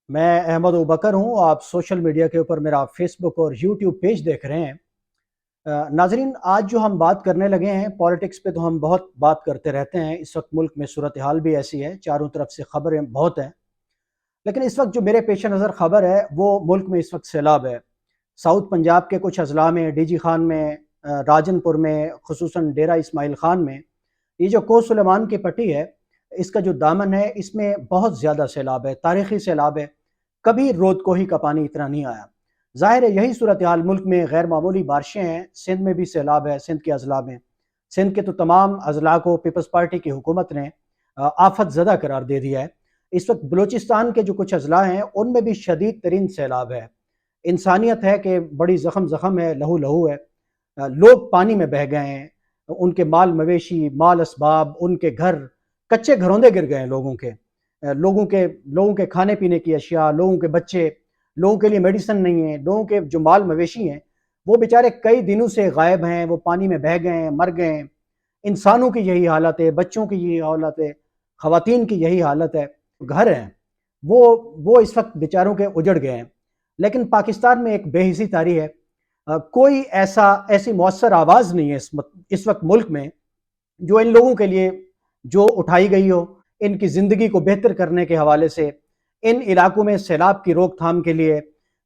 मैं अहमद अबूबकर हूँ। आप सोशल मीडिया के ऊपर मेरा फेसबुक और यूट्यूब पेज देख रहे हैं। नाजरीन, आज जो हम बात करने लगे हैं पॉलिटिक्स पे, तो हम बहुत बात करते रहते हैं। इस वक्त मुल्क में सूरत हाल भी ऐसी है, चारों तरफ से खबरें बहुत हैं। लेकिन इस वक्त जो मेरे पेश नज़र खबर है वो मुल्क में इस वक्त सैलाब है। साउथ पंजाब के कुछ अजला में, डीजी खान में, राजनपुर में, खुसूसन डेरा इस्माइल खान में, ये जो कोह सुलेमान की पट्टी है, इसका जो दामन है, इसमें बहुत ज़्यादा सैलाब है, तारीखी सैलाब है। कभी रोद कोही का पानी इतना नहीं आया। ज़ाहिर है यही सूरत हाल मुल्क में गैर मामूली बारिशें हैं। सिंध में भी सैलाब है, सिंध के अजला में। सिंध के तो तमाम अजला को पीपल्स पार्टी की हुकूमत ने आफत ज़दा करार दे दिया है। इस वक्त बलूचिस्तान के जो कुछ अजला हैं उनमें भी शदीद तरीन सैलाब है। इंसानियत है कि बड़ी ज़ख्म है, लहू लहू है। लोग पानी में बह गए हैं, उनके माल मवेशी, माल असबाब, उनके घर, कच्चे घरौंदे गिर गए हैं लोगों के। लोगों के खाने पीने की अशिया, लोगों के बच्चे, लोगों के लिए मेडिसिन नहीं है। लोगों के जो माल मवेशी हैं वो बेचारे कई दिनों से गायब हैं, वो पानी में बह गए हैं, मर गए हैं। इंसानों की यही हालत है, बच्चों की यही हालत है, खवातीन की यही हालत है। घर हैं वो इस वक्त बेचारों के उजड़ गए हैं। लेकिन पाकिस्तान में एक बेहिसी तारी है। कोई ऐसी मौसर आवाज़ नहीं है इस वक्त मुल्क में जो इन लोगों के लिए जो उठाई गई हो, इनकी ज़िंदगी को बेहतर करने के हवाले से, इन इलाकों में सैलाब की रोकथाम के लिए।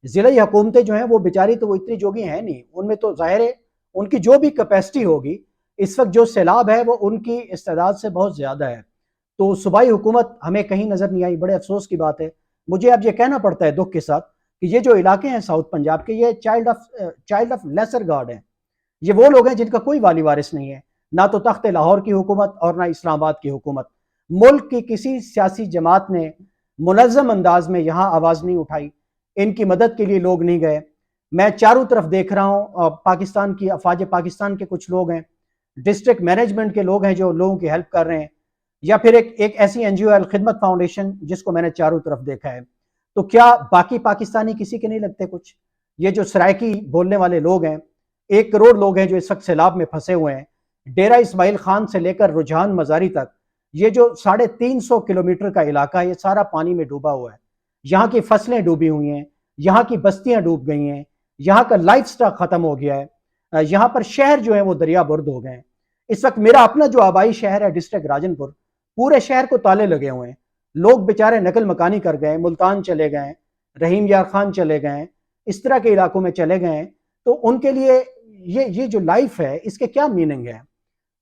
ज़िली हुकूमतें जो हैं वो बेचारी तो वो इतनी जोगी हैं नहीं, उनमें तो ज़ाहिर है उनकी जो भी कैपेसिटी होगी, इस वक्त जो सैलाब है वो उनकी इस्तेदाद से बहुत ज़्यादा है। तो सूबाई हुकूमत हमें कहीं नज़र नहीं आई। बड़े अफसोस की बात है। मुझे अब ये कहना पड़ता है दुख के साथ कि ये जो इलाके हैं साउथ पंजाब के, ये चाइल्ड ऑफ लेसर गार्ड हैं। ये वो लोग हैं जिनका कोई वाली वारिस नहीं है, ना तो तख्त लाहौर की हुकूमत और ना इस्लामाबाद की हुकूमत। मुल्क की किसी सियासी जमात ने मुनज़्ज़म अंदाज में यहाँ आवाज़ नहीं उठाई, इनकी मदद के लिए लोग नहीं गए। मैं चारों तरफ देख रहा हूँ, पाकिस्तान की अफवाज पाकिस्तान के कुछ लोग हैं, डिस्ट्रिक्ट मैनेजमेंट के लोग हैं जो लोगों की हेल्प कर रहे हैं, या फिर एक ऐसी एनजीओ अल खिदमत फाउंडेशन जिसको मैंने चारों तरफ देखा है। तो क्या बाकी पाकिस्तानी किसी के नहीं लगते कुछ? ये जो सराइकी बोलने वाले लोग हैं, 1 करोड़ लोग हैं जो इस वक्त सैलाब में फंसे हुए हैं। डेरा इस्माइल खान से लेकर रुझान मजारी तक, ये जो 350 किलोमीटर का इलाका है, ये सारा पानी में डूबा हुआ है। यहाँ की फसलें डूबी हुई हैं, यहाँ की बस्तियां डूब गई हैं, यहाँ का लाइफ स्टाइल खत्म हो गया है। यहाँ पर शहर जो है वो दरिया बुर्द हो गए हैं। इस वक्त मेरा अपना जो आबाई शहर है डिस्ट्रिक्ट राजनपुर, पूरे शहर को ताले लगे हुए हैं। लोग बेचारे नकल मकानी कर गए, मुल्तान चले गए, रहीम यार खान चले गए, इस तरह के इलाकों में चले गए। तो उनके लिए ये जो लाइफ है इसके क्या मीनिंग है?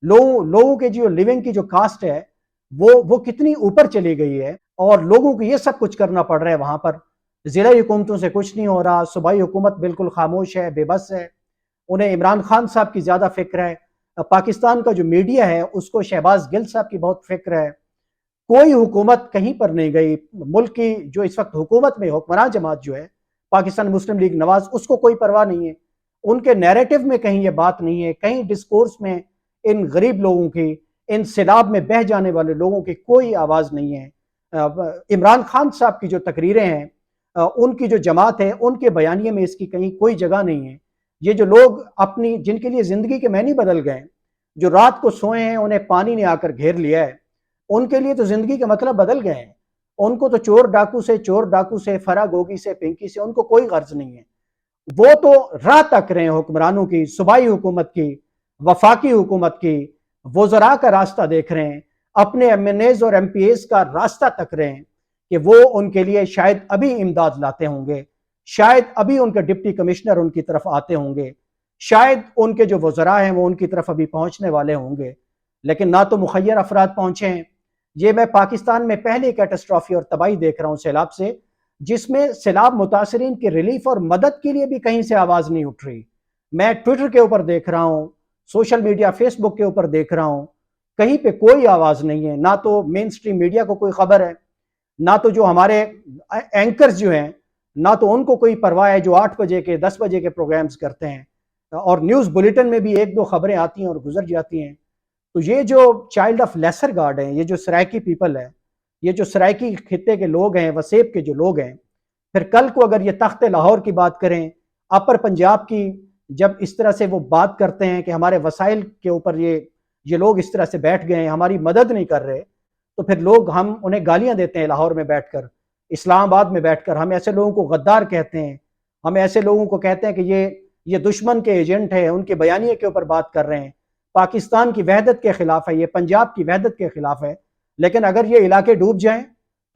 लोगों के जो लिविंग की जो कास्ट है वो कितनी ऊपर चली गई है, और लोगों को ये सब कुछ करना पड़ रहा है। वहां पर जिला हुकूमतों से कुछ नहीं हो रहा, सूबाई हुकूमत बिल्कुल खामोश है, बेबस है। उन्हें इमरान खान साहब की ज्यादा फिक्र है, पाकिस्तान का जो मीडिया है उसको शहबाज गिल साहब की बहुत फिक्र है। कोई हुकूमत कहीं पर नहीं गई। मुल्क की जो इस वक्त हुकूमत में हुक्मरान जमात जो है पाकिस्तान मुस्लिम लीग नवाज, उसको कोई परवाह नहीं है। उनके नैरेटिव में कहीं ये बात नहीं है, कहीं डिस्कोर्स में इन गरीब लोगों की, इन सैलाब में बह जाने वाले लोगों की कोई आवाज़ नहीं है। इमरान खान साहब की जो तकरीरें हैं, उनकी जो जमात है, उनके बयानिए में इसकी कहीं कोई जगह नहीं है। ये जो लोग अपनी, जिनके लिए ज़िंदगी के मैनी बदल गए, जो रात को सोए हैं उन्हें पानी ने आकर घेर लिया है, उनके लिए तो ज़िंदगी के मतलब बदल गए हैं। उनको तो चोर डाकू से, फरा गोगी से, पिंकी से उनको कोई गर्ज नहीं है। वो तो राह तक रहे हैं हुक्मरानों की, सूबाई हुकूमत की, वफाकी हुकूमत की, वज़रा का रास्ता देख रहे हैं, अपने एमएनएज और एमपीएस का रास्ता तक रहे हैं कि वो उनके लिए शायद अभी इमदाद लाते होंगे, शायद अभी उनके डिप्टी कमिश्नर उनकी तरफ आते होंगे, शायद उनके जो वज़रा हैं वो उनकी तरफ अभी पहुंचने वाले होंगे। लेकिन ना तो मुखैर अफराद पहुंचे हैं। ये मैं पाकिस्तान में पहली कैटास्ट्रॉफी और तबाही देख रहा हूं सैलाब से, जिसमें सैलाब मुतासरीन की रिलीफ और मदद के लिए भी कहीं से आवाज़ नहीं उठ रही। मैं ट्विटर के ऊपर देख रहा हूं, सोशल मीडिया फेसबुक के ऊपर देख रहा हूं, कहीं पे कोई आवाज़ नहीं है। ना तो मेन स्ट्रीम मीडिया को कोई खबर है, ना तो जो हमारे एंकर्स जो हैं, ना तो उनको कोई परवाह है जो 8 बजे के 10 बजे के प्रोग्राम्स करते हैं, और न्यूज़ बुलेटिन में भी 1-2 खबरें आती हैं और गुजर जाती हैं। तो ये जो चाइल्ड ऑफ लेसर गार्ड हैं, ये जो सराइकी पीपल है, ये जो सराइकी खित्ते के लोग हैं, वसेब के जो लोग हैं, फिर कल को अगर ये तख्त लाहौर की बात करें, अपर पंजाब की, जब इस तरह से वो बात करते हैं कि हमारे वसाइल के ऊपर ये लोग इस तरह से बैठ गए हैं, हमारी मदद नहीं कर रहे, तो फिर लोग, हम उन्हें गालियां देते हैं लाहौर में बैठकर اسلام آباد میں بیٹھ کر ہم ایسے لوگوں کو غدار کہتے ہیں، ہم ایسے لوگوں کو کہتے ہیں کہ یہ دشمن کے ایجنٹ ہیں، ان کے بیانیے کے اوپر بات کر رہے ہیں، پاکستان کی وحدت کے خلاف ہے، یہ پنجاب کی وحدت کے خلاف ہے۔ لیکن اگر یہ علاقے ڈوب جائیں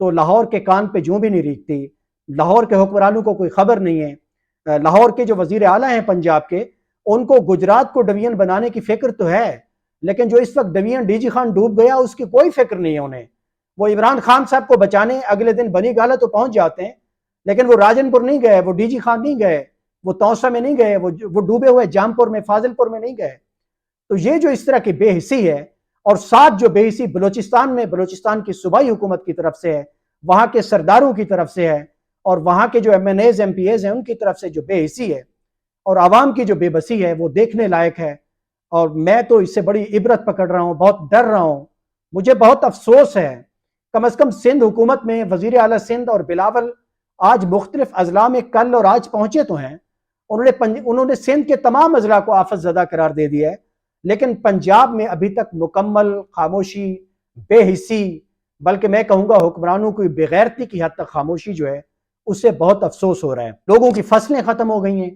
تو لاہور کے کان پہ جوں بھی نہیں ریگتی، لاہور کے حکمرانوں کو کوئی خبر نہیں ہے۔ لاہور کے جو وزیر اعلیٰ ہیں پنجاب کے، ان کو گجرات کو ڈویژن بنانے کی فکر تو ہے، لیکن جو اس وقت ڈویژن ڈی جی خان ڈوب گیا اس کی کوئی فکر نہیں ہے انہیں۔ وہ عمران خان صاحب کو بچانے اگلے دن بنی گالہ تو پہنچ جاتے ہیں، لیکن وہ راجن پور نہیں گئے، وہ ڈی جی خان نہیں گئے، وہ توسا میں نہیں گئے، وہ ڈوبے ہوئے جام پور میں، فاضل پور میں نہیں گئے۔ تو یہ جو اس طرح کی بے حسی ہے، اور ساتھ جو بے حسی بلوچستان میں بلوچستان کی صوبائی حکومت کی طرف سے ہے، وہاں کے سرداروں کی طرف سے ہے، اور وہاں کے جو M N As M P As ہیں ان کی طرف سے جو بے حسی ہے اور عوام کی جو بے بسی ہے، وہ دیکھنے لائق ہے۔ اور میں تو اس سے بڑی عبرت پکڑ رہا ہوں، بہت ڈر رہا ہوں، مجھے بہت افسوس ہے۔ کم از کم سندھ حکومت میں وزیر اعلیٰ سندھ اور بلاول آج مختلف اضلاع میں کل اور آج پہنچے تو ہیں، انہوں نے سندھ کے تمام اضلاع کو آفت زدہ قرار دے دیا ہے، لیکن پنجاب میں ابھی تک مکمل خاموشی، بے حسی، بلکہ میں کہوں گا حکمرانوں کی بغیرتی کی حد تک خاموشی جو ہے، اس سے بہت افسوس ہو رہا ہے۔ لوگوں کی فصلیں ختم ہو گئی ہیں،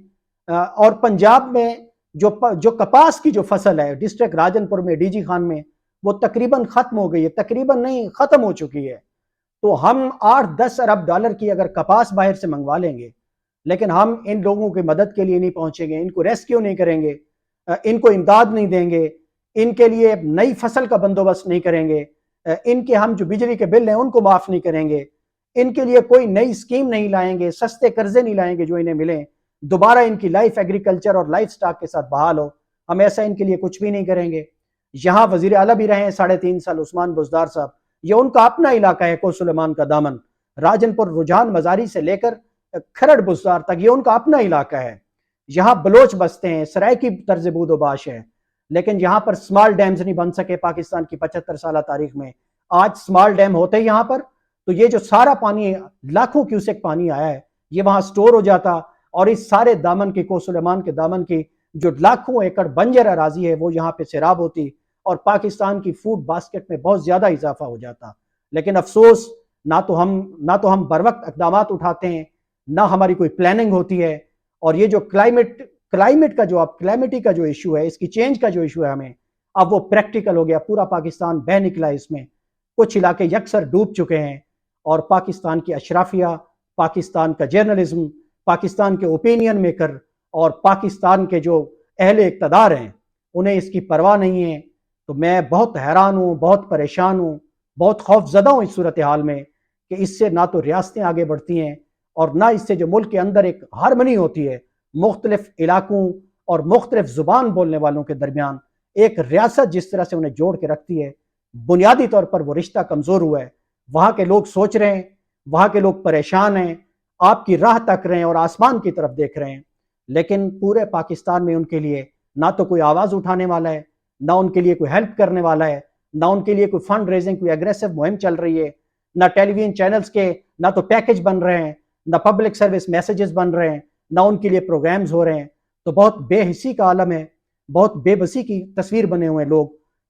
اور پنجاب میں جو کپاس کی جو فصل ہے ڈسٹرکٹ راجن پور میں، ڈی جی خان میں، وہ تقریباً ختم ہو گئی ہے، تقریباً نہیں ختم ہو چکی ہے۔ تو ہم 8-10 ارب ڈالر کی اگر کپاس باہر سے منگوا لیں گے، لیکن ہم ان لوگوں کی مدد کے لیے نہیں پہنچیں گے، ان کو ریسکیو نہیں کریں گے، ان کو امداد نہیں دیں گے، ان کے لیے نئی فصل کا بندوبست نہیں کریں گے، ان کے ہم جو بجلی کے بل ہیں ان کو معاف نہیں کریں گے، ان کے لیے کوئی نئی اسکیم نہیں لائیں گے، سستے قرضے نہیں لائیں گے جو انہیں ملیں، دوبارہ ان کی لائف ایگریکلچر اور لائف سٹاک کے ساتھ بحال ہو، ہم ایسا ان کے لیے کچھ بھی نہیں کریں گے۔ یہاں وزیر اعلیٰ بھی رہے ہیں 3.5 سال، عثمان بزدار صاحب، یہ ان کا اپنا علاقہ ہے، کو سلیمان کا دامن، راجن پور رجحان مزاری سے لے کر کھرڑ بزدار تک یہ ان کا اپنا علاقہ ہے۔ یہاں بلوچ بستے ہیں، سرائکی طرز بود و باش ہے، لیکن یہاں پر سمال ڈیمز نہیں بن سکے پاکستان کی 75 سالہ تاریخ میں۔ آج سمال ڈیم ہوتے یہاں پر تو یہ جو سارا پانی، لاکھوں کیوسک پانی آیا ہے، یہ وہاں سٹور ہو جاتا، اور اس سارے دامن کی، کو سلیمان کے دامن کی جو لاکھوں ایکڑ بنجر اراضی ہے وہ یہاں پہ سیراب ہوتی، اور پاکستان کی فوڈ باسکٹ میں بہت زیادہ اضافہ ہو جاتا۔ لیکن افسوس، نہ تو ہم بر وقت اقدامات اٹھاتے ہیں، نہ ہماری کوئی پلاننگ ہوتی ہے، اور یہ جو کلائمیٹ کا جو کلائمیٹی کا جو ایشو ہے، اس کی چینج کا جو ایشو ہے ہمیں، اب وہ پریکٹیکل ہو گیا، پورا پاکستان بہ نکلا اس میں، کچھ علاقے یکسر ڈوب چکے ہیں، اور پاکستان کی اشرافیہ، پاکستان کا جرنلزم، پاکستان کے اوپینین میکر اور پاکستان کے جو اہل اقتدار ہیں، انہیں اس کی پرواہ نہیں ہے۔ تو میں بہت حیران ہوں، بہت پریشان ہوں، بہت خوف زدہ ہوں اس صورتحال میں، کہ اس سے نہ تو ریاستیں آگے بڑھتی ہیں، اور نہ اس سے جو ملک کے اندر ایک ہارمنی ہوتی ہے مختلف علاقوں اور مختلف زبان بولنے والوں کے درمیان، ایک ریاست جس طرح سے انہیں جوڑ کے رکھتی ہے، بنیادی طور پر وہ رشتہ کمزور ہوا ہے۔ وہاں کے لوگ سوچ رہے ہیں، وہاں کے لوگ پریشان ہیں، آپ کی راہ تک رہے ہیں اور آسمان کی طرف دیکھ رہے ہیں، لیکن پورے پاکستان میں ان کے لیے نہ تو کوئی آواز اٹھانے والا ہے، نہ ان کے لیے کوئی ہیلپ کرنے والا ہے، نہ ان کے لیے کوئی فنڈ ریزنگ، کوئی ایگریسو مہم چل رہی ہے، نہ ٹیلی ویژن چینلز کے نہ تو پیکج بن رہے ہیں، نہ پبلک سروس میسیجز بن رہے ہیں، نہ ان کے لیے پروگرامز ہو رہے ہیں۔ تو بہت بے حسی کا عالم ہے، بہت بے بسی کی تصویر بنے ہوئے ہیں لوگ۔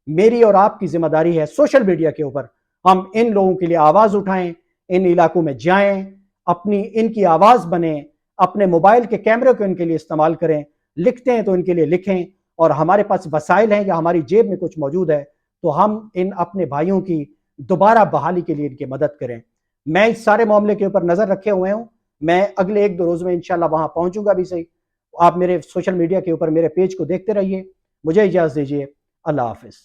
میری اور آپ کی ذمہ داری ہے سوشل میڈیا کے اوپر ہم ان لوگوں کے لیے آواز اٹھائیں، ان علاقوں میں جائیں، ان کی آواز بنیں، اپنے موبائل کے کیمرے کو ان کے لیے استعمال کریں، لکھتے ہیں تو ان کے لیے لکھیں، اور ہمارے پاس وسائل ہیں یا ہماری جیب میں کچھ موجود ہے تو ہم ان اپنے بھائیوں کی دوبارہ بحالی کے لیے ان کی مدد کریں۔ میں اس سارے معاملے کے اوپر نظر رکھے ہوئے ہوں، میں اگلے 1-2 روز میں انشاءاللہ وہاں پہنچوں گا بھی صحیح۔ آپ میرے سوشل میڈیا کے اوپر میرے پیج کو دیکھتے رہیے۔ مجھے اجازت دیجیے، اللہ حافظ۔